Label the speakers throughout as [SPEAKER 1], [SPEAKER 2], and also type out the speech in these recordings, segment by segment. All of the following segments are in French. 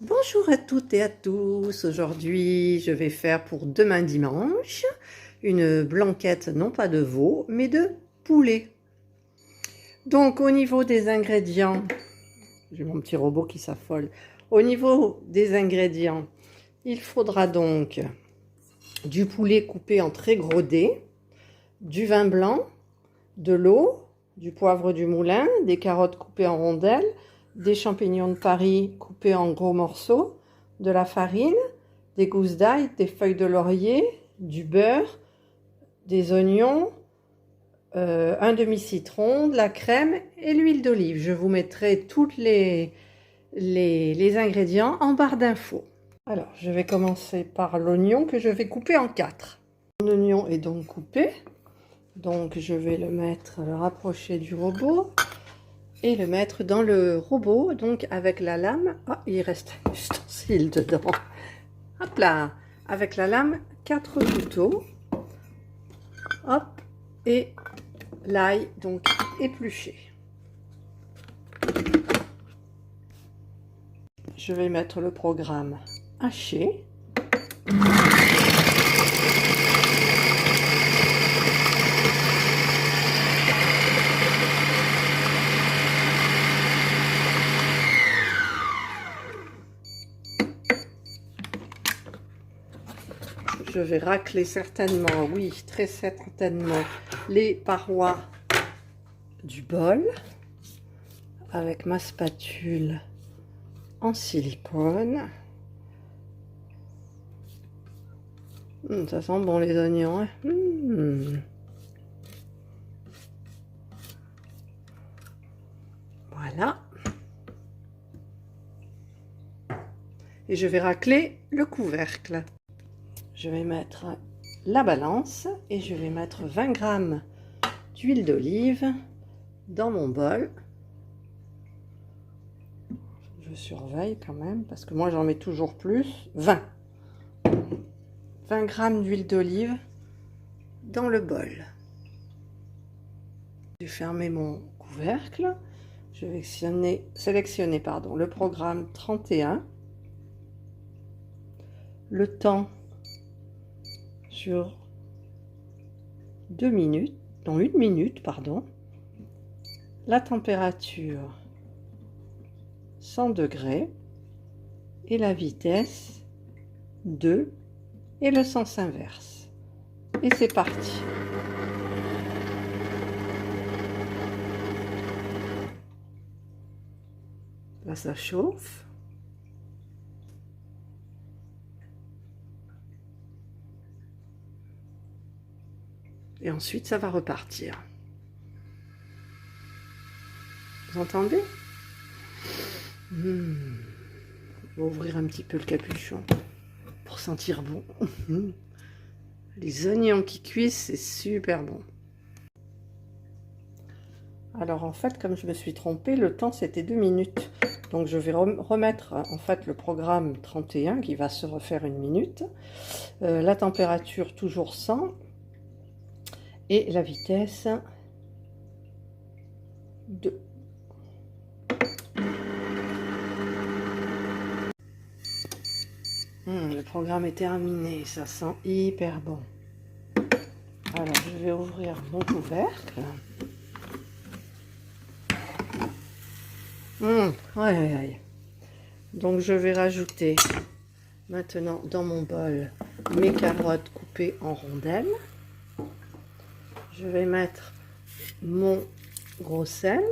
[SPEAKER 1] Bonjour à toutes et à tous. Aujourd'hui, je vais faire pour demain dimanche une blanquette non pas de veau, mais de poulet. Donc au niveau des ingrédients, j'ai mon petit robot qui s'affole. Au niveau des ingrédients, il faudra donc du poulet coupé en très gros dés, du vin blanc, de l'eau, du poivre du moulin, des carottes coupées en rondelles, des champignons de Paris coupés en gros morceaux, de la farine, des gousses d'ail, des feuilles de laurier, du beurre, des oignons, un demi-citron, de la crème et l'huile d'olive. Je vous mettrai tous les ingrédients en barre d'infos. Alors, je vais commencer par l'oignon que je vais couper en 4. Mon oignon est donc coupé. Donc, je vais le rapprocher du robot et le mettre dans le robot, donc avec la lame. Ah, il reste un ustensile dedans. Hop là, avec la lame, 4 couteaux. Hop, et l'ail, donc épluché. Je vais mettre le programme haché. Je vais racler certainement, oui, très certainement, les parois du bol avec ma spatule en silicone. Ça sent bon les oignons, hein. Voilà. Et je vais racler le couvercle. Je vais mettre la balance et je vais mettre 20 g d'huile d'olive dans mon bol. Je surveille quand même parce que moi j'en mets toujours plus. 20 g d'huile d'olive dans le bol. J'ai fermé mon couvercle. Je vais sélectionner le programme 31. Le temps sur 2 minutes, non 1 minute, pardon. La température 100 degrés et la vitesse 2 et le sens inverse. Et c'est parti. Là, ça chauffe. Et ensuite, ça va repartir. Vous entendez? On va ouvrir un petit peu le capuchon pour sentir bon. Les oignons qui cuisent, c'est super bon. Alors en fait, comme je me suis trompée, le temps c'était 2 minutes. Donc je vais remettre en fait le programme 31 qui va se refaire 1 minute. La température toujours 100 et la vitesse 2. Le programme est terminé, ça sent hyper bon. Alors je vais ouvrir mon couvercle. Ouais. Donc je vais rajouter maintenant dans mon bol mes carottes coupées en rondelles. Je vais mettre mon gros sel,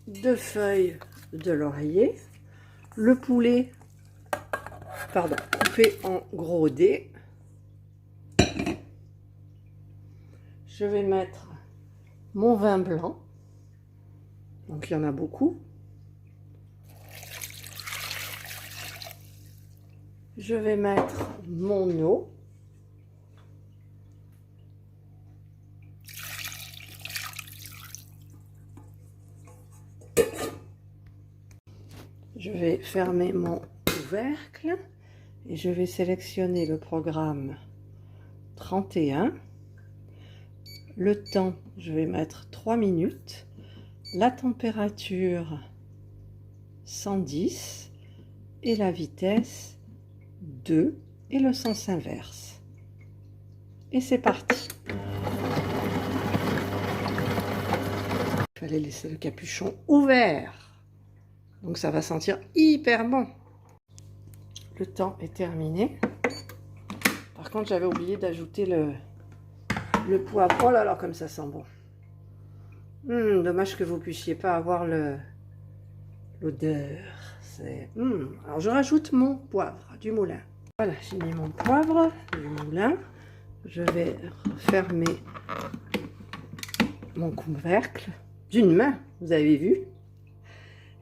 [SPEAKER 1] 2 feuilles de laurier, le poulet coupé en gros dés. Je vais mettre mon vin blanc, donc il y en a beaucoup. Je vais mettre mon eau. Je vais fermer mon couvercle et je vais sélectionner le programme 31. Le temps, je vais mettre 3 minutes. La température 110 et la vitesse 2 et le sens inverse. Et c'est parti. Il fallait laisser le capuchon ouvert. Donc ça va sentir hyper bon. Le temps est terminé. Par contre, j'avais oublié d'ajouter le poivre. Oh là là, comme ça sent bon. Dommage que vous puissiez pas avoir l'odeur. Alors je rajoute mon poivre du moulin. Voilà, j'ai mis mon poivre du moulin. Je vais refermer mon couvercle d'une main, vous avez vu.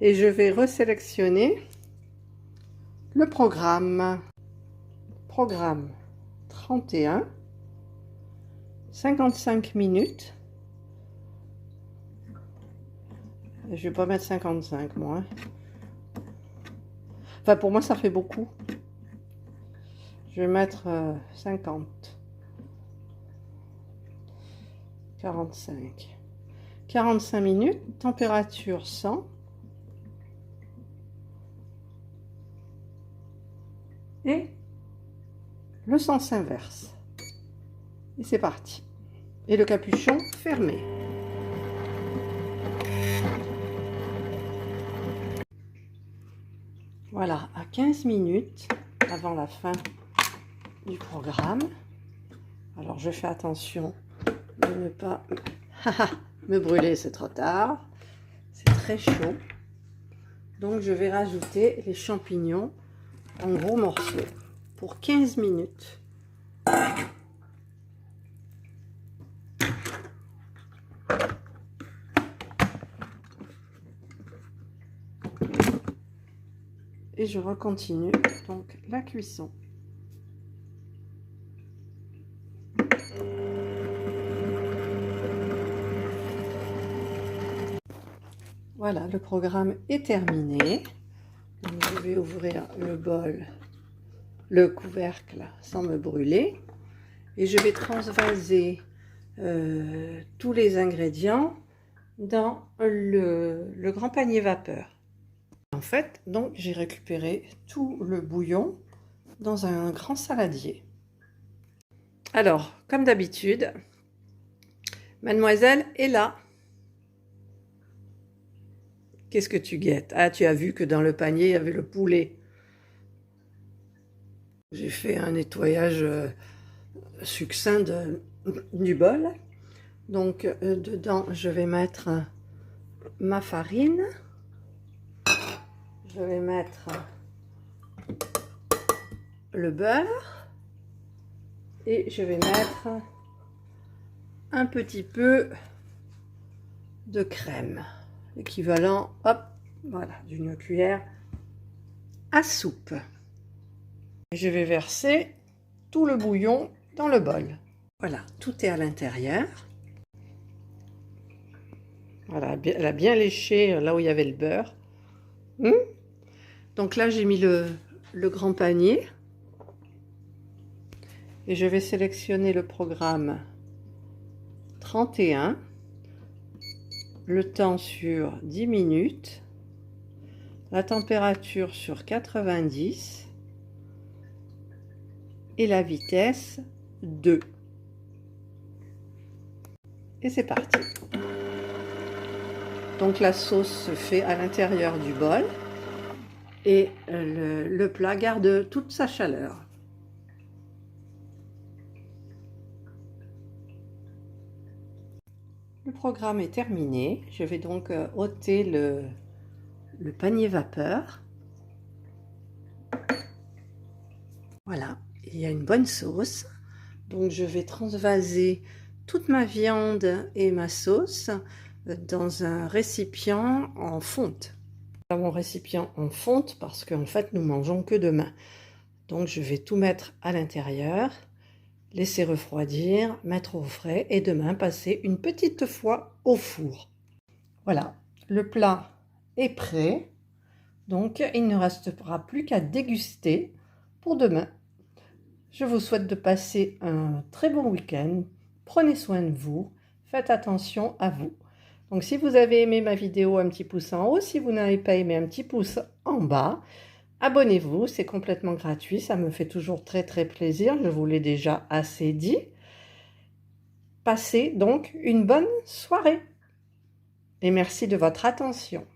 [SPEAKER 1] Et je vais resélectionner le programme. Programme 31, 55 minutes. Je vais pas mettre 55 moi. Enfin pour moi ça fait beaucoup. Je vais mettre 50. 45. 45 minutes, température 100. Et le sens inverse. Et c'est parti. Et le capuchon fermé. Voilà, à 15 minutes avant la fin du programme. Alors je fais attention de ne pas me brûler, c'est trop tard. C'est très chaud. Donc je vais rajouter les champignons en gros morceaux pour 15 minutes. Et je recontinue donc la cuisson. Voilà, le programme est terminé. Donc, je vais ouvrir le bol, le couvercle sans me brûler. Et je vais transvaser tous les ingrédients dans le grand panier vapeur. En fait, donc j'ai récupéré tout le bouillon dans un grand saladier. Alors, comme d'habitude, mademoiselle est là. Qu'est-ce que tu guettes? Ah, tu as vu que dans le panier, il y avait le poulet. J'ai fait un nettoyage succinct du bol. Donc, dedans, je vais mettre ma farine. Je vais mettre le beurre. Et je vais mettre un petit peu de crème. L'équivalent, hop, voilà, d'une cuillère à soupe. Je vais verser tout le bouillon dans le bol. Voilà, tout est à l'intérieur. Voilà, elle a bien léché là où il y avait le beurre. Donc là, j'ai mis le grand panier. Et je vais sélectionner le programme 31. Le temps sur 10 minutes. La température sur 90. Et la vitesse 2. Et c'est parti. Donc la sauce se fait à l'intérieur du bol et le plat garde toute sa chaleur. Le programme est terminé. Je vais donc ôter le panier vapeur. Voilà, il y a une bonne sauce. Donc je vais transvaser toute ma viande et ma sauce dans un récipient en fonte. Mon récipient en fonte parce qu'en fait nous mangeons que demain. Donc je vais tout mettre à l'intérieur, laisser refroidir, mettre au frais et demain passer une petite fois au four. Voilà, le plat est prêt. Donc il ne restera plus qu'à déguster pour demain. Je vous souhaite de passer un très bon week-end. Prenez soin de vous. Faites attention à vous. Donc si vous avez aimé ma vidéo, un petit pouce en haut. Si vous n'avez pas aimé, un petit pouce en bas. Abonnez-vous, c'est complètement gratuit, ça me fait toujours très très plaisir, je vous l'ai déjà assez dit. Passez donc une bonne soirée et merci de votre attention.